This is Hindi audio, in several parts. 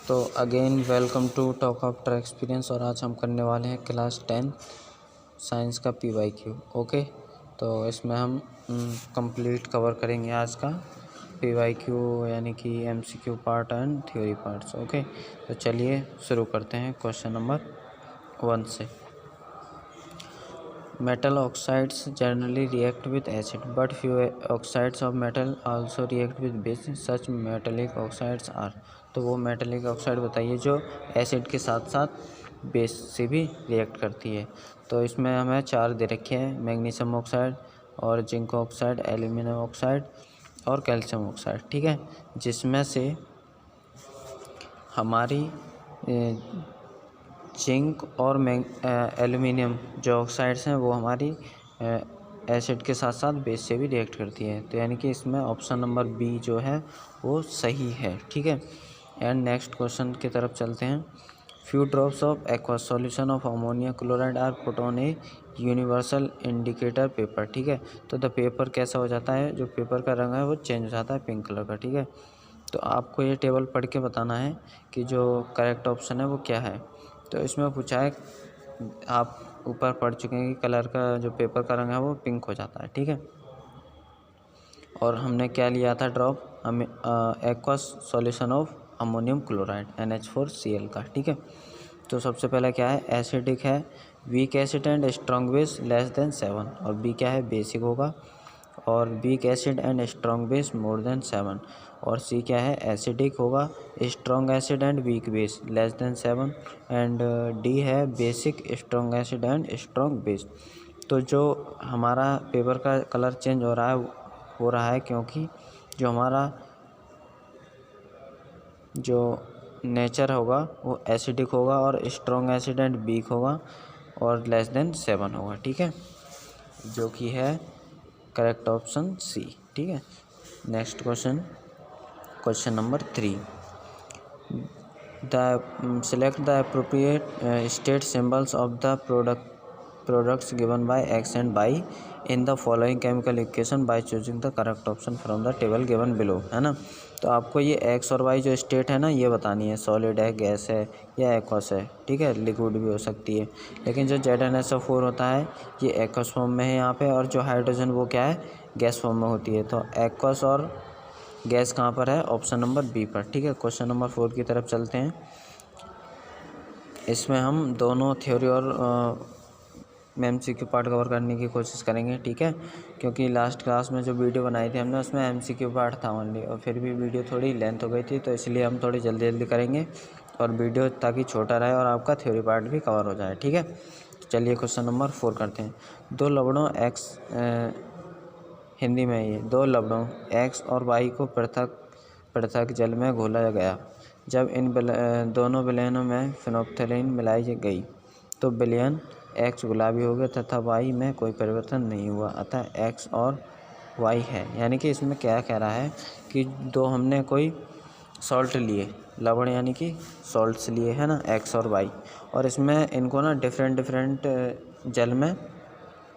तो again welcome to talk after experience. और आज हम करने वाले हैं क्लास 10 साइंस का PYQ। ओके, तो इसमें हम कंप्लीट कवर करेंगे आज का PYQ यानी कि MCQ part and theory parts. Okay, तो चलिए शुरू करते हैं क्वेश्चन नंबर 1 से। Metal oxides generally react with acid, but few oxides of metal also react with base. Such metallic oxides are। तो वो मेटेलिक ऑक्साइड बताइए जो एसिड के साथ साथ बेस से भी रिएक्ट करती है। तो इसमें हमें 4 दे रखे हैं, मैग्नीशियम ऑक्साइड और जिंक ऑक्साइड, एल्यूमिनियम ऑक्साइड और कैल्शियम ऑक्साइड। ठीक है, जिसमें से हमारी जिंक और एल्यूमिनियम जो ऑक्साइड्स हैं वो हमारी एसिड के साथ साथ बेस से भी रिएक्ट करती है। तो यानी कि इसमें ऑप्शन नंबर बी जो है वो सही है। ठीक है, एंड नेक्स्ट क्वेश्चन की तरफ चलते हैं। Few drops of aqueous solution of ammonia chloride are put on a universal indicator paper. ठीक है, तो द पेपर कैसा हो जाता है, जो पेपर का रंग है वो चेंज हो जाता है पिंक कलर का। ठीक है, तो आपको ये टेबल पढ़ के बताना है कि जो करेक्ट ऑप्शन है वो क्या है। तो इसमें पूछा है, आप ऊपर पढ़ चुके हैं कि कलर का जो पेपर का रंग है वो पिंक हो जाता है। ठीक है, और हमने क्या लिया था ड्रॉप, हमें aqueous solution of ammonium chloride NH4Cl का। ठीक है, तो सबसे पहले क्या है, एसिडिक है, weak acid and strong base less than 7, और बी क्या है, बेसिक होगा, और weak acid and strong base more than 7, और सी क्या है, एसिडिक होगा, strong acid and weak base less than 7, and D है basic strong acid and strong base. तो जो हमारा पेपर का कलर चेंज हो रहा है क्योंकि जो हमारा जो नेचर होगा वो एसिडिक होगा और स्ट्रॉन्ग एसिड एंड वीक होगा और लेस देन 7 होगा। ठीक है, जो कि है करेक्ट ऑप्शन सी। ठीक है, next question number 3। Select the appropriate state symbols of the products given by X and Y in the following chemical equation by choosing the correct option from the table given below। है ना, तो आपको ये X और Y जो स्टेट है ना ये बतानी है, सॉलिड है, गैस है या एक्वस है। ठीक है, लिक्विड भी हो सकती है, लेकिन जो ZnSO4 होता है ये एक्वस फॉर्म में है यहाँ पे, और जो हाइड्रोजन वो क्या है, गैस फॉर्म में होती है। तो एक्वस और गैस कहाँ पर है, ऑप्शन नंबर बी पर। ठीक है, क्वेश्चन नंबर 4 की तरफ चलते हैं। इसमें हम दोनों थ्योरी और MCQ पार्ट कवर करने की कोशिश करेंगे। ठीक है, क्योंकि लास्ट क्लास में जो वीडियो बनाई थी हमने उसमें MCQ पार्ट था ओनली, और फिर भी वीडियो थोड़ी लेंथ हो गई थी, तो इसलिए हम थोड़ी जल्दी करेंगे और वीडियो ताकि छोटा रहे और आपका थ्योरी पार्ट भी कवर हो जाए। ठीक है, तो चलिए क्वेश्चन नंबर 4 करते हैं। दो लवणों हिंदी में ये दो लवणों X और Y को पृथक जल में घोला गया। जब इन दोनों विलयनों में फिनोप्थलीन मिलाई गई तो विलयन X गुलाबी हो गया तथा Y में कोई परिवर्तन नहीं हुआ, अतः X और Y है। यानी कि इसमें क्या कह रहा है कि दो हमने कोई सॉल्ट लिए, लवण यानी कि सॉल्ट्स लिए है ना, X और Y, और इसमें इनको ना डिफरेंट जल में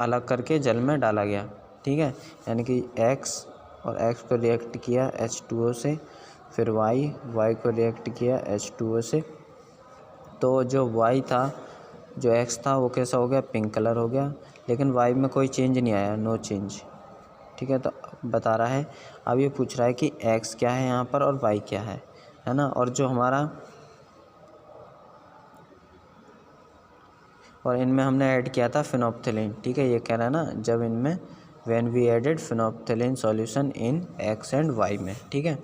अलग करके जल में डाला गया। ठीक है, यानी कि X को रिएक्ट किया H2O से, फिर Y को रिएक्ट किया H2O से। तो जो Y था, जो X था वो कैसा हो गया, पिंक कलर हो गया, लेकिन Y में कोई चेंज नहीं आया, नो चेंज। ठीक है, तो बता रहा है, अब ये पूछ रहा है कि X क्या है यहाँ पर और Y क्या है ना, और जो हमारा और इनमें हमने ऐड किया था फिनोप्थलीन। ठीक है, ये कह रहा है ना, जब इनमें when we added phenolphthalein solution in X and Y में। ठीक है,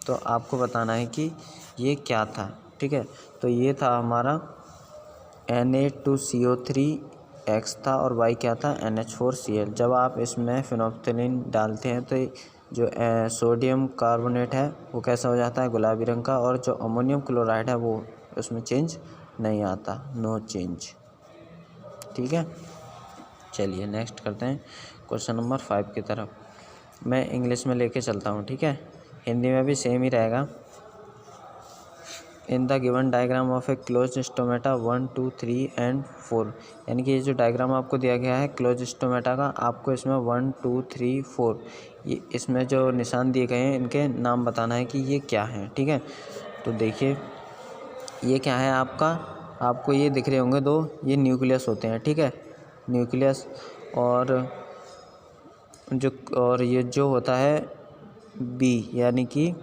तो आपको बताना है कि ये क्या था। ठीक है, तो ये था हमारा Na2CO3 X था और Y क्या था, NH4Cl। जब आप इसमें फिनोप्थलीन डालते हैं तो जो सोडियम कार्बोनेट है वो कैसा हो जाता है, गुलाबी रंग का, और जो अमोनियम क्लोराइड है वो उसमें चेंज नहीं आता, नो चेंज। ठीक है, चलिए नेक्स्ट करते हैं क्वेश्चन नंबर 5 की तरफ। मैं इंग्लिश में लेके चलता हूँ। ठीक है, हिंदी में भी सेम ही रहेगा। In the given diagram of A close stomata 1 2 3 and 4, यानी कि ये जो डायग्राम आपको दिया गया है क्लोज स्टोमेटा का, आपको इसमें 1 2 3 4 ये इसमें जो निशान दिए गए हैं इनके नाम बताना है कि ये क्या हैं। ठीक है, तो देखिए ये क्या है आपका, आपको ये दिख रहे होंगे दो, ये न्यूक्लियस होते हैं, ठीक है, न्यूक्लियस। और ये जो होता है बी यानी कि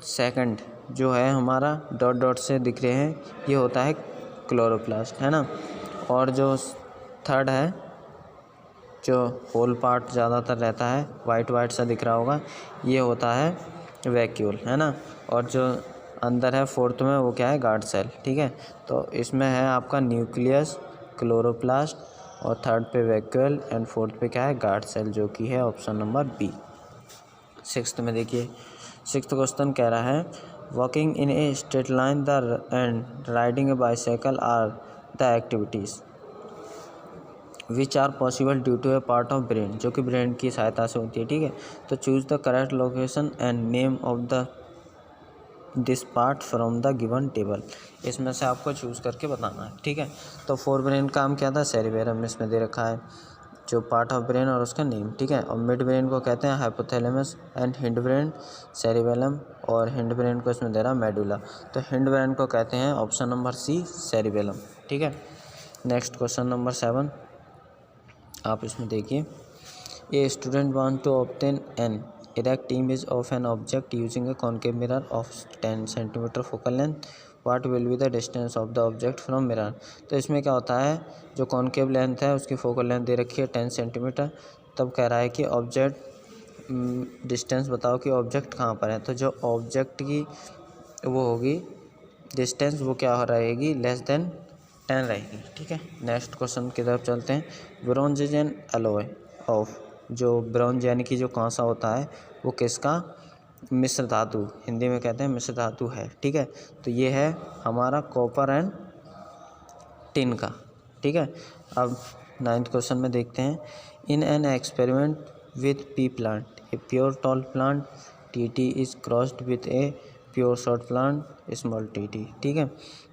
सेकंड जो है हमारा डॉट डॉट से दिख रहे हैं, ये होता है क्लोरोप्लास्ट, है ना। और जो थर्ड है, जो होल पार्ट ज़्यादातर रहता है, वाइट वाइट सा दिख रहा होगा, ये होता है वैक्यूल, है ना। और जो अंदर है फोर्थ में, वो क्या है, गार्ड सेल, ठीक है। तो इसमें है आपका न्यूक्लियस, क्लोरोप्लास्ट, और थर्ड पे वैक्यूल, एंड फोर्थ पे क्या है, गार्ड सेल, जो कि है ऑप्शन नंबर बी। सिक्स्थ में देखिए, सिक्स्थ क्वेश्चन कह रहा है walking in a straight line the and riding a bicycle are the activities which are possible due to a part of brain, जो कि ब्रेन की सहायता से होती है, ठीक है। तो choose the correct location and name of the this part from the given table, इसमें से आपको चूज़ करके बताना है, ठीक है। तो फोर ब्रेन काम क्या था, सेरिबेरम इसमें दे रखा है, जो पार्ट ऑफ ब्रेन और उसका नेम, ठीक है। और मिड ब्रेन को कहते हैं hypothalamus, and hind brain cerebellum, और हिंड ब्रेन को इसमें दे रहा मेडुला। तो हिंड ब्रेन को कहते हैं ऑप्शन नंबर सी, सेरिबेलम, ठीक है। नेक्स्ट क्वेश्चन नंबर 7, आप इसमें देखिए, a student want to obtain an erect image of an object using a concave mirror of 10 centimetre focal length, what will be the distance of the object from mirror. तो इसमें क्या होता है, जो कॉन्केव लेंथ है उसकी फोकल लेंथ दे रखी है 10 सेंटीमीटर, तब कह रहा है कि ऑब्जेक्ट डिस्टेंस बताओ कि ऑब्जेक्ट कहाँ पर है। तो जो ऑब्जेक्ट की वो होगी डिस्टेंस, वो क्या रहेगी, लेस देन 10 रहेगी, ठीक है। नेक्स्ट क्वेश्चन की तरफ चलते हैं, bronze is an alloy of, जो ब्रॉन्ज यानी कि जो कांसा होता है, वो किसका, मिश्र धातु, हिंदी में कहते हैं मिश्र धातु है, ठीक है। तो ये है हमारा कॉपर एंड टिन का, ठीक है। अब 9th क्वेश्चन में देखते हैं, in an experiment with P plant, a pure tall plant T is crossed with a pure short plant small T, ठीक है।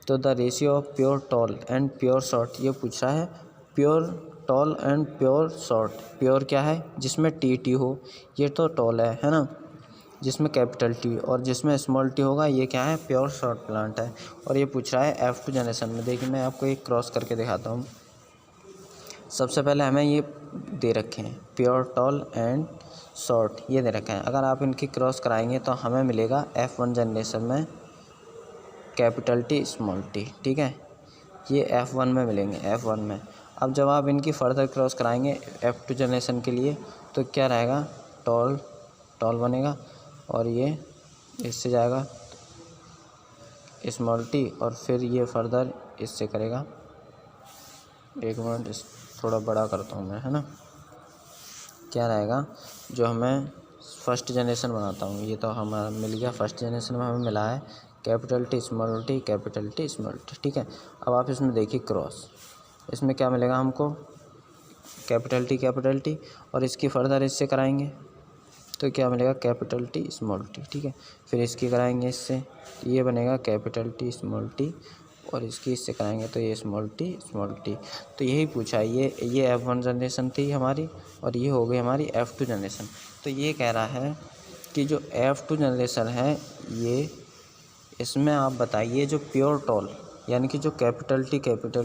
तो the ratio of pure tall and pure short, ये पूछ रहा है, pure tall and pure short, pure क्या है, जिसमें टी हो, ये तो टॉल है ना, जिसमें कैपिटल टी, और जिसमें स्मॉल टी होगा, ये क्या है, प्योर शॉर्ट प्लांट है। और ये पूछ रहा है F2 जनरेशन में। देखिए मैं आपको एक क्रॉस करके दिखाता हूँ। सबसे पहले हमें ये दे रखे हैं प्योर टॉल एंड शॉर्ट, ये दे रखा है। अगर आप इनकी क्रॉस कराएंगे तो हमें मिलेगा F1 जनरेशन में कैपिटल टी स्मॉल टी, ठीक है, ये F1 में मिलेंगे, F1 में। अब जब आप इनकी फर्दर क्रॉस कराएंगे F2 जनरेशन के लिए, तो क्या रहेगा, टॉल बनेगा, और ये इससे जाएगा स्मॉल टी, और फिर ये फर्दर इससे करेगा, एक मिनट इस थोड़ा बड़ा करता हूँ मैं, है ना। क्या रहेगा, जो हमें फर्स्ट जनरेशन बनाता हूँ, ये तो हमारा मिल गया, फर्स्ट जनरेशन में हमें मिला है capital T small T, capital T small T, ठीक है। अब आप इसमें देखिए क्रॉस, इसमें क्या मिलेगा हमको, कैपिटल टी, और इसकी फर्दर इससे कराएंगे तो क्या मिलेगा, कैपिटल टी स्मॉल टी, ठीक है। फिर इसकी कराएंगे इससे, तो ये बनेगा कैपिटल टी स्मॉल टी, और इसकी इससे कराएंगे तो ये स्मॉल टी। तो यही पूछा है, ये F1 जनरेशन थी हमारी, और ये हो गई हमारी F2 जनरेशन। तो ये कह रहा है कि जो F2 जनरेशन है, ये इसमें आप बताइए जो प्योर टॉल यानी कि जो कैपिटल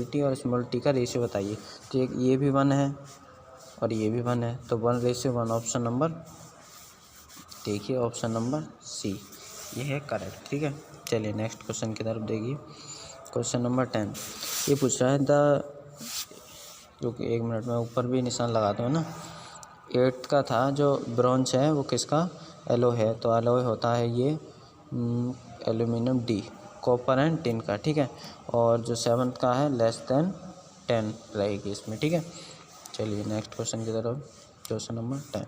टी और स्मॉल टी का रेशियो बताइए। तो ये भी 1 है और ये भी 1 है, तो 1:1, ऑप्शन नंबर, देखिए ऑप्शन नंबर सी, ये है करेक्ट, ठीक है। चलिए नेक्स्ट क्वेश्चन की तरफ देखिए, क्वेश्चन नंबर 10, ये पूछ रहा है जो कि 1 मिनट में ऊपर भी निशान लगाते हैं ना। 8th का था, जो ब्रॉन्ज है वो किसका, एलो है, तो एलोय होता है ये aluminium D, copper and tin का, ठीक है। और जो 7th का है लेस देन 10 रहेगी इसमें, ठीक है। चलिए नेक्स्ट क्वेश्चन की तरफ, question number 10,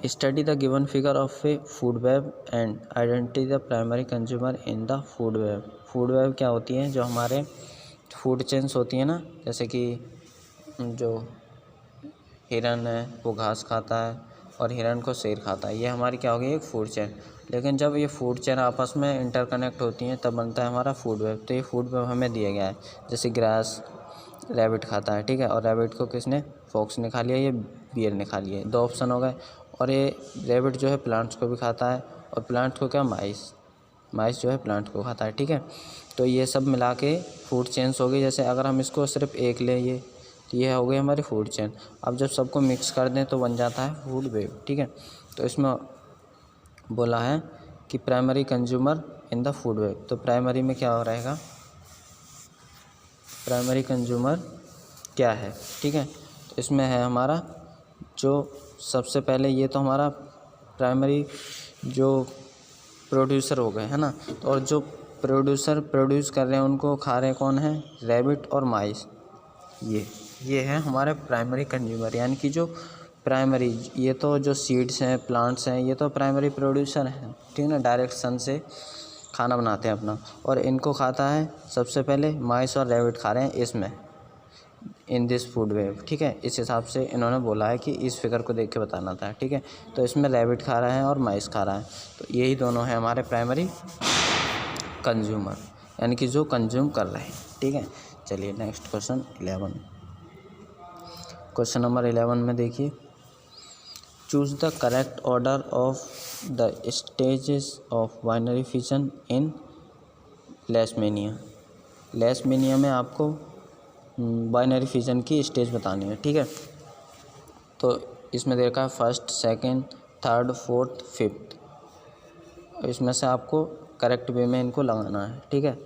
study the given figure of A food web and identify the primary consumer in the food web. Food web क्या होती है, जो हमारे फूड चेन्स होती है ना, जैसे कि जो हिरन है वो घास खाता है और हिरन को शेर खाता है, ये हमारी क्या होगी, एक फूड चेन। लेकिन जब ये फूड चेन आपस में इंटरकनेक्ट होती हैं तब बनता है हमारा फूड वेब। तो ये फूड वेब हमें दिया गया है, जैसे ग्रास रैबिट खाता है, ठीक है, और रैबिट को किसने, फॉक्स ने खा लिया, ये बियर ने खा लिया, 2 ऑप्शन हो गए। और ये रैबिट जो है प्लांट्स को भी खाता है, और प्लांट्स को क्या, माइस, माइस जो है प्लांट को खाता है, ठीक है। तो ये सब मिला के फूड चेन्स हो गई। जैसे अगर हम इसको सिर्फ एक लें ये, तो ये हो गई हमारी फूड चेन। अब जब सबको मिक्स कर दें तो बन जाता है फूड वेब, ठीक है। तो इसमें बोला है कि primary consumer in the food web. तो प्राइमरी में क्या रहेगा, प्राइमरी कंज्यूमर क्या है, ठीक है। तो इसमें है हमारा जो सबसे पहले, ये तो हमारा प्राइमरी जो प्रोड्यूसर हो गए, है ना। और जो प्रोड्यूस कर रहे हैं उनको खा रहे कौन है, रैबिट और माइस। ये है हमारे प्राइमरी कंज्यूमर, यानी कि जो प्राइमरी, ये तो जो सीड्स हैं, प्लांट्स हैं, ये तो प्राइमरी प्रोड्यूसर हैं, ठीक है ना। डायरेक्ट सन से खाना बनाते हैं अपना, और इनको खाता है सबसे पहले माइस और रैबिट खा रहे हैं इसमें, इन दिस फूड वेब, ठीक है। इस हिसाब से इन्होंने बोला है कि इस फिगर को देख के बताना था, ठीक है। तो इसमें रैबिट खा रहा है और माइस खा रहा है, तो यही दोनों हैं हमारे प्राइमरी कंज्यूमर, यानी कि जो कंज्यूम कर रहे हैं, ठीक है। चलिए नेक्स्ट क्वेश्चन 11। क्वेश्चन नंबर 11 में देखिए, choose the correct order of the stages of binary fission in Leishmania. Leishmania में आपको बाइनरी फिशन की स्टेज बतानी है, ठीक है। तो इसमें देखा है first, second, third, fourth, fifth, इसमें से आपको करेक्ट वे में इनको लगाना है, ठीक है।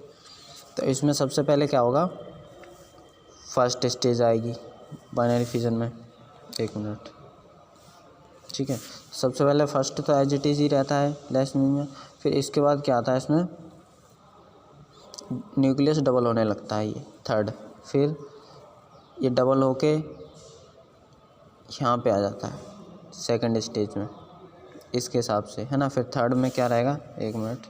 तो इसमें सबसे पहले क्या होगा, फर्स्ट स्टेज आएगी बाइनरी फिशन में, एक मिनट, ठीक है। सबसे पहले फर्स्ट तो एज इट इज़ ही रहता है लेशमेनिया में। फिर इसके बाद क्या आता है, इसमें न्यूक्लियस डबल होने लगता है, ये थर्ड। फिर ये डबल होके यहाँ पे आ जाता है सेकंड स्टेज में, इसके हिसाब से, है ना। फिर थर्ड में क्या रहेगा, एक मिनट,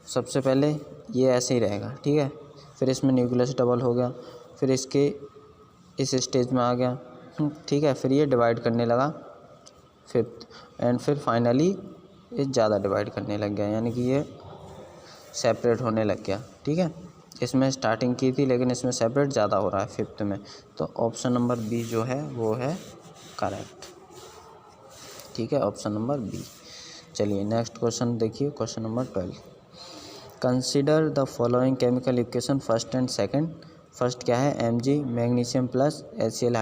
सबसे पहले ये ऐसे ही रहेगा, ठीक है। फिर इसमें न्यूक्लियस डबल हो गया, फिर इसके इस स्टेज में आ गया, ठीक है। फिर ये डिवाइड करने लगा फिफ्थ, एंड फिर फाइनली ये ज़्यादा डिवाइड करने लग गया, यानी कि ये सेपरेट होने लग गया, ठीक है। इसमें स्टार्टिंग की थी लेकिन इसमें सेपरेट ज़्यादा हो रहा है फिफ्थ में। तो ऑप्शन नंबर बी जो है वो है करेक्ट, ठीक है, ऑप्शन नंबर बी। चलिए नेक्स्ट क्वेश्चन देखिए, question number 12। Consider the following chemical equation first and second. First क्या है, Mg magnesium plus HCl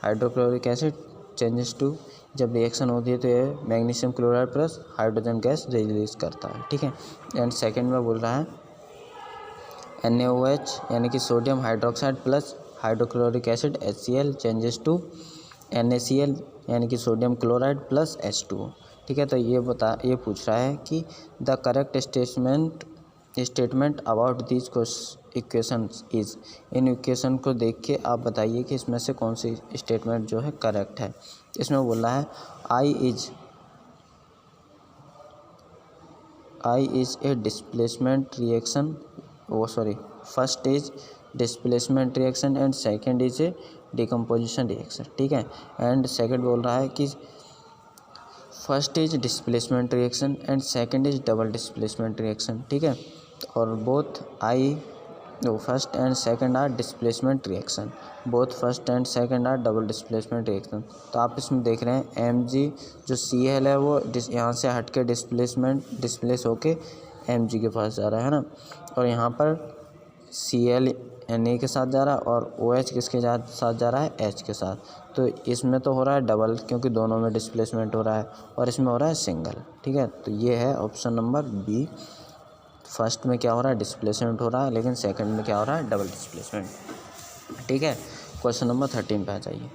hydrochloric acid changes to, जब रिएक्शन होती है तो ये magnesium chloride plus hydrogen gas release करता है, ठीक है। एंड सेकंड में बोल रहा है NaOH यानी कि sodium hydroxide plus hydrochloric acid HCl changes to NaCl यानी कि सोडियम क्लोराइड प्लस H2O, ठीक है। तो ये पूछ रहा है कि the correct statement about this equations is. In equation को देख के आप बताइए कि इसमें से कौन सी स्टेटमेंट जो है करेक्ट है। इसमें बोल रहा है I is a displacement reaction, first is displacement reaction and second is a decomposition reaction, ठीक है। एंड सेकंड बोल रहा है कि first is displacement reaction and second is double displacement reaction, ठीक है। और first and second are displacement reaction, first and second are double displacement reaction. तो आप इसमें देख रहे हैं Mg जो Cl है वो यहाँ से हट के डिस्प्लेस होके Mg के पास जा रहा है ना, और यहाँ पर Cl Na के साथ जा रहा है और OH किसके साथ जा रहा है, H के साथ। तो इसमें तो हो रहा है डबल क्योंकि दोनों में डिस्प्लेसमेंट हो रहा है, और इसमें हो रहा है सिंगल, ठीक है। तो ये है ऑप्शन नंबर बी। फर्स्ट में क्या हो रहा है, डिस्प्लेसमेंट हो रहा है, लेकिन सेकंड में क्या हो रहा है, डबल डिस्प्लेसमेंट, ठीक है। क्वेश्चन नंबर 13 पे आ जाइए।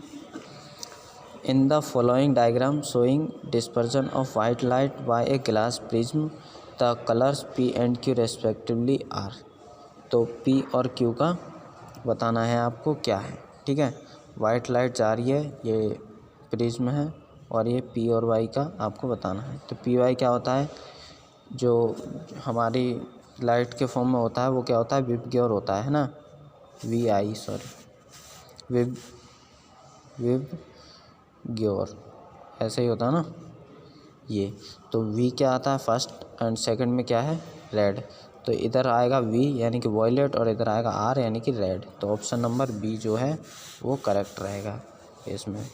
In the following diagram showing dispersion of white light by a glass prism the colours P and Q respectively are. तो P और Q का बताना है आपको क्या है, ठीक है। वाइट लाइट जा रही है, ये प्रिज्म है, और ये P और Y का आपको बताना है। तो PY क्या होता है, जो हमारी लाइट के फॉर्म में होता है वो क्या होता है, विबग्योर होता है ना, विबग्योर ऐसे ही होता है ना ये। तो V क्या आता है फर्स्ट एंड सेकंड में क्या है, रेड। तो इधर आएगा V यानी कि वॉयलेट और इधर आएगा R यानी कि रेड। तो ऑप्शन नंबर बी जो है वो करेक्ट रहेगा इसमें।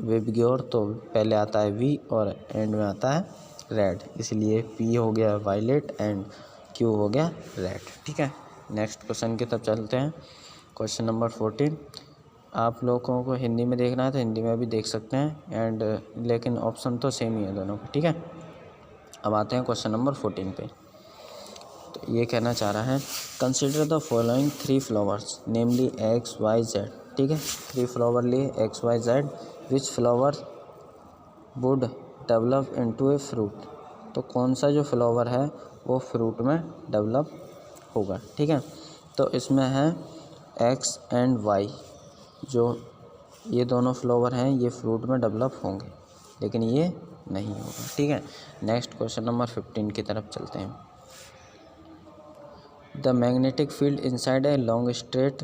विबग्योर तो पहले आता है V और एंड में आता है रेड, इसलिए P हो गया वायलेट एंड Q हो गया रेड। ठीक है, नेक्स्ट क्वेश्चन की तरफ चलते हैं। Question number 14। आप लोगों को हिंदी में देखना है तो हिंदी में भी देख सकते हैं एंड लेकिन ऑप्शन तो सेम ही है दोनों के। ठीक है, अब आते हैं क्वेश्चन नंबर 14 पे। तो ये कहना चाह रहा है consider the following 3 flowers namely X Y Z. ठीक है, 3 फ्लावर लिए X Y Z, which flower would develop into a fruit. तो कौन सा जो फ्लावर है वो फ्रूट में डेवलप होगा। ठीक है, तो इसमें है एक्स एंड वाई, जो ये दोनों फ्लावर हैं ये फ्रूट में डेवलप होंगे, लेकिन ये नहीं होगा। ठीक है, नेक्स्ट क्वेश्चन नंबर 15 की तरफ चलते हैं। The magnetic field inside a long straight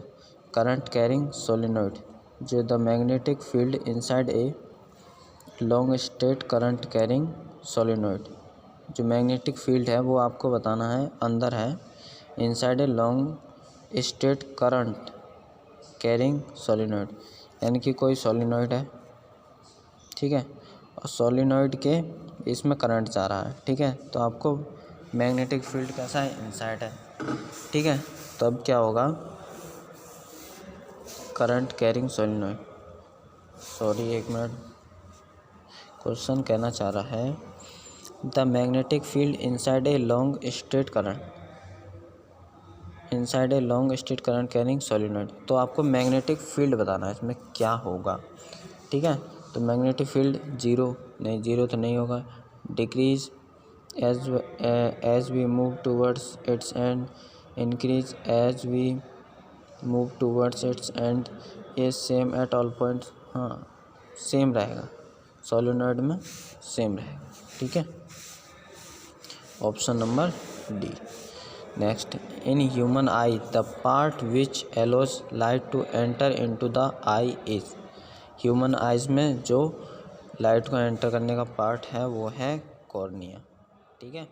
current carrying solenoid. जो the magnetic field inside a long straight current carrying solenoid, जो मैग्नेटिक फील्ड है वो आपको बताना है अंदर है inside a long straight current carrying solenoid, यानी कि कोई सोलिनॉइड है। ठीक है, और सोलिनॉइड के इसमें करंट जा रहा है। ठीक है, तो आपको मैग्नेटिक फील्ड कैसा है, इनसाइड है। ठीक है, तो अब क्या होगा, करंट कैरिंग सोलिनॉइड, सॉरी एक मिनट, क्वेश्चन कहना चाह रहा है the magnetic field inside a long straight current, inside a long straight current carrying solenoid. तो आपको मैग्नेटिक फील्ड बताना है इसमें क्या होगा। ठीक है, तो मैग्नेटिक फील्ड जीरो नहीं, जीरो तो नहीं होगा, decrease as we move towards its end, increase as we move towards its end, ये सेम एट ऑल पॉइंट्स। हाँ, सेम रहेगा, सोलिनॉइड में सेम रहेगा। ठीक है, option number D. Next, in human eye the part which allows light to enter into the eye is. Human eyes में जो लाइट को एंटर करने का पार्ट है वो है कॉर्निया। ठीक है।